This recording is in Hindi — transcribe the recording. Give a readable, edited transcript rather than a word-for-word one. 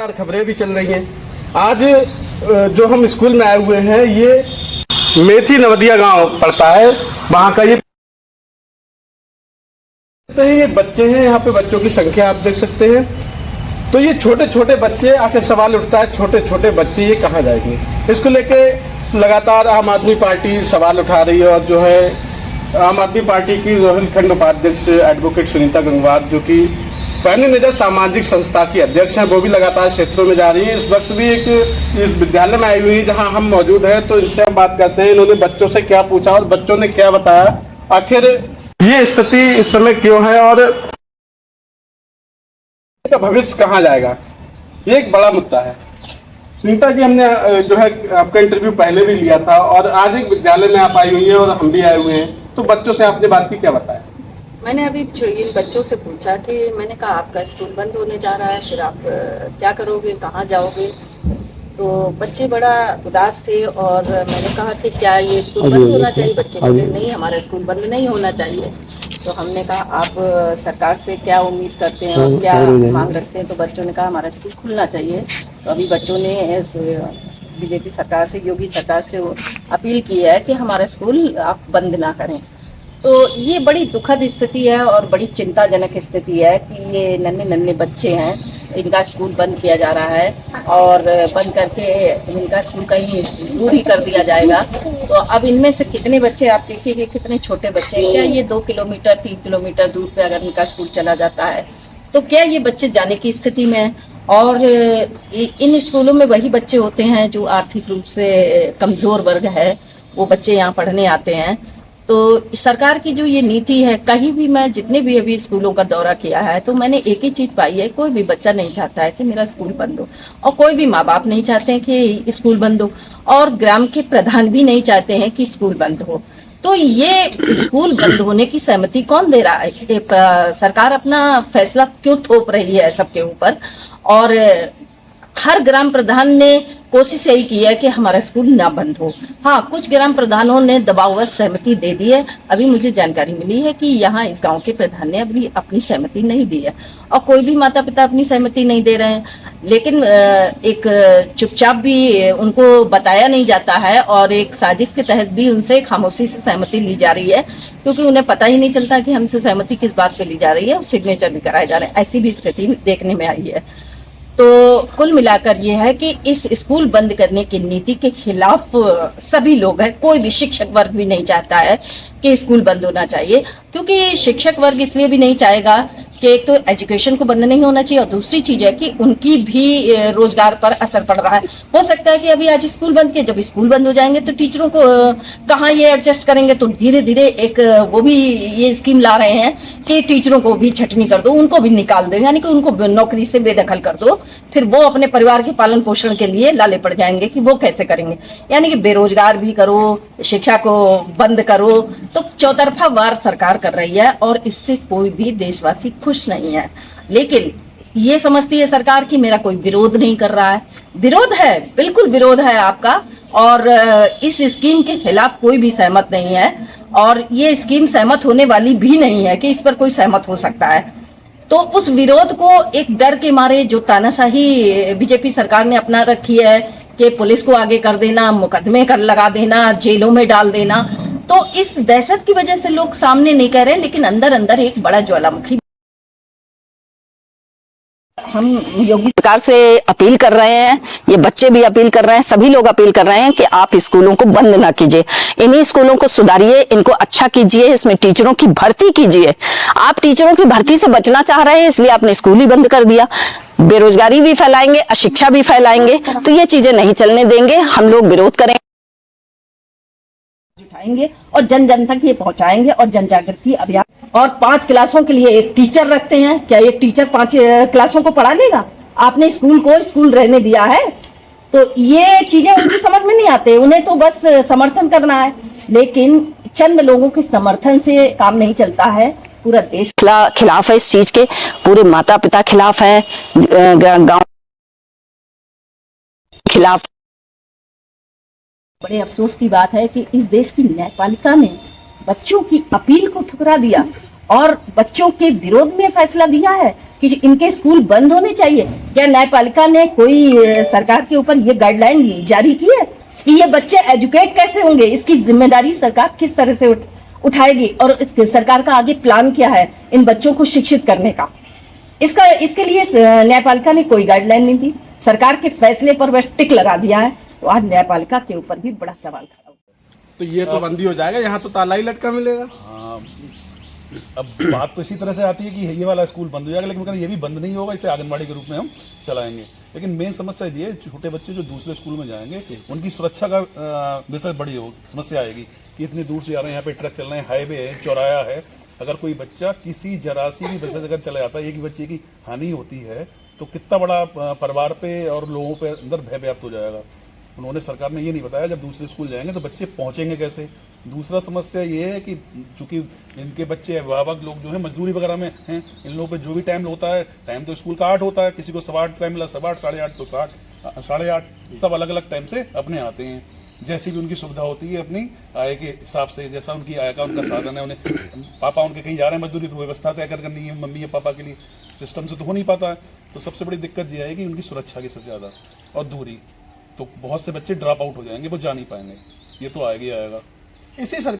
लगातार खबरें भी चल रही हैं। आज जो हम स्कूल में आए हुए हैं, ये मेथी नवदिया गांव पड़ता है। वहाँ का ये बच्चे हैं। यहाँ पे बच्चों की संख्या आप देख सकते हैं। तो ये छोटे छोटे बच्चे, आके सवाल उठता है, छोटे छोटे बच्चे ये कहाँ जाएंगे? इसको लेके लगातार आम आदमी पार्टी सवाल उठा रही है। और जो है आम आदमी पार्टी की रोहिल खंड उपाध्यक्ष एडवोकेट सुनीता गंगवार, जो कि पैनी नजर सामाजिक संस्था की अध्यक्ष हैं, वो भी लगातार क्षेत्रों में जा रही है। इस वक्त भी एक इस विद्यालय में आई हुई है जहां हम मौजूद हैं। तो इनसे हम बात करते हैं, इन्होंने बच्चों से क्या पूछा और बच्चों ने क्या बताया, आखिर ये स्थिति इस समय क्यों है और का भविष्य कहाँ जाएगा, ये एक बड़ा मुद्दा है। सुनीता जी, हमने जो है आपका इंटरव्यू पहले भी लिया था और आज एक विद्यालय में आप आई हुई है और हम भी आए हुए हैं। तो बच्चों से आपने बात की, क्या बताया? मैंने अभी इन बच्चों से पूछा कि मैंने कहा आपका स्कूल बंद होने जा रहा है, फिर आप क्या करोगे, कहाँ जाओगे? तो बच्चे बड़ा उदास थे और मैंने कहा कि क्या ये स्कूल बंद होना चाहिए? बच्चे बोले नहीं, हमारा स्कूल बंद नहीं होना चाहिए। तो हमने कहा आप सरकार से क्या उम्मीद करते हैं और क्या मांग रखते हैं? तो बच्चों ने कहा हमारा स्कूल खुलना चाहिए। तो अभी बच्चों ने इस बीजेपी सरकार से, योगी सरकार से अपील की है कि हमारा स्कूल आप बंद ना करें। तो ये बड़ी दुखद स्थिति है और बड़ी चिंताजनक स्थिति है कि ये नन्हे नन्हे बच्चे हैं, इनका स्कूल बंद किया जा रहा है और बंद करके इनका स्कूल कहीं दूर ही कर दिया जाएगा। तो अब इनमें से कितने बच्चे, आप देखिए कि कितने छोटे बच्चे हैं। क्या ये 2 किलोमीटर 3 किलोमीटर दूर पे अगर इनका स्कूल चला जाता है तो क्या ये बच्चे जाने की स्थिति में है? और इन स्कूलों में वही बच्चे होते हैं जो आर्थिक रूप से कमज़ोर वर्ग है, वो बच्चे यहाँ पढ़ने आते हैं। तो सरकार की जो ये नीति है, कहीं भी मैं जितने भी अभी स्कूलों का दौरा किया है तो मैंने एक ही चीज़ पाई है, कोई भी बच्चा नहीं चाहता है कि मेरा स्कूल बंद हो और कोई भी माँ बाप नहीं चाहते हैं कि स्कूल बंद हो और ग्राम के प्रधान भी नहीं चाहते हैं कि स्कूल बंद हो। तो ये स्कूल बंद होने की सहमति कौन दे रहा है? सरकार अपना फैसला क्यों थोप रही है सबके ऊपर? और हर ग्राम प्रधान ने कोशिश यही की है कि हमारा स्कूल ना बंद हो। हाँ, कुछ ग्राम प्रधानों ने दबाववश सहमति दे दी है। अभी मुझे जानकारी मिली है कि यहाँ इस गांव के प्रधान ने अभी अपनी सहमति नहीं दी है और कोई भी माता पिता अपनी सहमति नहीं दे रहे हैं। लेकिन एक चुपचाप भी उनको बताया नहीं जाता है और एक साजिश के तहत भी उनसे खामोशी से सहमति ली जा रही है, क्योंकि उन्हें पता ही नहीं चलता कि हमसे सहमति किस बात पे ली जा रही है और सिग्नेचर भी कराए जा रहे हैं। ऐसी भी स्थिति देखने में आई है। तो कुल मिलाकर ये है कि इस स्कूल बंद करने की नीति के खिलाफ सभी लोग हैं। कोई भी शिक्षक वर्ग भी नहीं चाहता है कि स्कूल बंद होना चाहिए, क्योंकि शिक्षक वर्ग इसलिए भी नहीं चाहेगा कि एक तो एजुकेशन को बंद नहीं होना चाहिए और दूसरी चीज है कि उनकी भी रोजगार पर असर पड़ रहा है। हो सकता है कि अभी आज स्कूल बंद किए, जब स्कूल बंद हो जाएंगे तो टीचरों को कहाँ ये एडजस्ट करेंगे? तो धीरे धीरे एक वो भी ये स्कीम ला रहे हैं कि टीचरों को भी छटनी कर दो, उनको भी निकाल दो, यानी कि उनको नौकरी से बेदखल कर दो। फिर वो अपने परिवार के पालन पोषण के लिए लाले पड़ जाएंगे कि वो कैसे करेंगे। यानी कि बेरोजगार भी करो, शिक्षा को बंद करो। तो चौतरफा वार सरकार कर रही है और इससे कोई भी देशवासी खुश नहीं है। लेकिन ये समझती है सरकार कि मेरा कोई विरोध नहीं कर रहा है। विरोध है, बिल्कुल विरोध है आपका, और इस स्कीम के खिलाफ कोई भी सहमत नहीं है और ये स्कीम सहमत होने वाली भी नहीं है कि इस पर कोई सहमत हो सकता है। तो उस विरोध को एक डर के मारे जो तानाशाही बीजेपी सरकार ने अपना रखी है कि पुलिस को आगे कर देना, मुकदमे कर लगा देना, जेलों में डाल देना, तो इस दहशत की वजह से लोग सामने नहीं कह रहे, लेकिन अंदर अंदर एक बड़ा ज्वालामुखी। हम योगी सरकार से अपील कर रहे हैं, ये बच्चे भी अपील कर रहे हैं, सभी लोग अपील कर रहे हैं कि आप स्कूलों को बंद ना कीजिए, इन्हीं स्कूलों को सुधारिए, इनको अच्छा कीजिए, इसमें टीचरों की भर्ती कीजिए। आप टीचरों की भर्ती से बचना चाह रहे हैं, इसलिए आपने स्कूल ही बंद कर दिया। बेरोजगारी भी फैलाएंगे, अशिक्षा भी फैलाएंगे, तो ये चीजें नहीं चलने देंगे। हम लोग विरोध करेंगे, उठाएंगे और जन जन तक ये पहुंचाएंगे और जन जागृति अभियान। और 5 क्लासों के लिए एक टीचर रखते हैं, क्या एक टीचर 5 क्लासों को पढ़ा लेगा? आपने स्कूल को स्कूल रहने दिया है। तो ये चीजें उनकी समझ में नहीं आते, उन्हें तो बस समर्थन करना है। लेकिन चंद लोगों के समर्थन से काम नहीं चलता है, पूरा देश खिलाफ है इस चीज के, पूरे माता पिता खिलाफ है, गांव खिलाफ। बड़े अफसोस की बात है कि इस देश की न्यायपालिका ने बच्चों की अपील को ठुकरा दिया और बच्चों के विरोध में फैसला दिया है। कि इनके स्कूल बंद होने चाहिए। क्या न्यायपालिका ने कोई सरकार के ऊपर ये गाइडलाइन जारी की है कि ये बच्चे एजुकेट कैसे होंगे? इसकी जिम्मेदारी सरकार किस तरह से उठाएगी और सरकार का आगे प्लान क्या है इन बच्चों को शिक्षित करने का? इसके लिए न्यायपालिका ने कोई गाइडलाइन नहीं दी, सरकार के फैसले पर बस टिक लगा दिया है। तो आज न्यायपालिका के ऊपर भी बड़ा सवाल खड़ा हो। तो ये तो बंदी हो जाएगा, यहाँ तो ताला ही लटका मिलेगा। हाँ, अब बात तो इसी तरह से आती है कि ये वाला स्कूल बंद हो जाएगा, लेकिन ये भी बंद नहीं होगा, इसे आंगनबाड़ी के रूप में हम चलाएंगे। लेकिन मेन समस्या ये है, छोटे बच्चे जो दूसरे स्कूल में जाएंगे उनकी सुरक्षा का विषय बड़ी समस्या आएगी कि इतनी दूर से आ रहे हैं, यहाँ पे ट्रक चल रहे हैं, हाईवे है, चौराया है। अगर कोई बच्चा किसी जरा सी भी वजह से अगर चला जाता है, एक बच्चे की हानि होती है तो कितना बड़ा परिवार पे और लोगों पे अंदर भय व्याप्त हो जाएगा। उन्होंने सरकार ने ये नहीं बताया जब दूसरे स्कूल जाएंगे तो बच्चे पहुंचेंगे कैसे। दूसरा समस्या ये है कि चूंकि इनके बच्चे अभिभावक लोग जो हैं मजदूरी वगैरह में हैं, इन लोगों पे जो भी टाइम होता है, टाइम तो स्कूल का 8 होता है, किसी को 8:15 टाइम मिला, 8:15, 8:30 तो 8:30 सब अलग अलग टाइम से अपने आते हैं। जैसी भी उनकी सुविधा होती है अपनी आय के हिसाब से, जैसा उनकी आय का उनका साधन है, उन्हें पापा उनके कहीं जा रहे हैं मजदूरी तो व्यवस्था तय करनी है मम्मी या पापा के लिए, सिस्टम से तो हो नहीं पाता है। तो सबसे बड़ी दिक्कत ये है कि उनकी सुरक्षा की सबसे ज़्यादा और दूरी, तो बहुत से बच्चे ड्रॉप आउट हो जाएंगे, वो जा नहीं पाएंगे, ये तो आएगा ही आएगा। इसी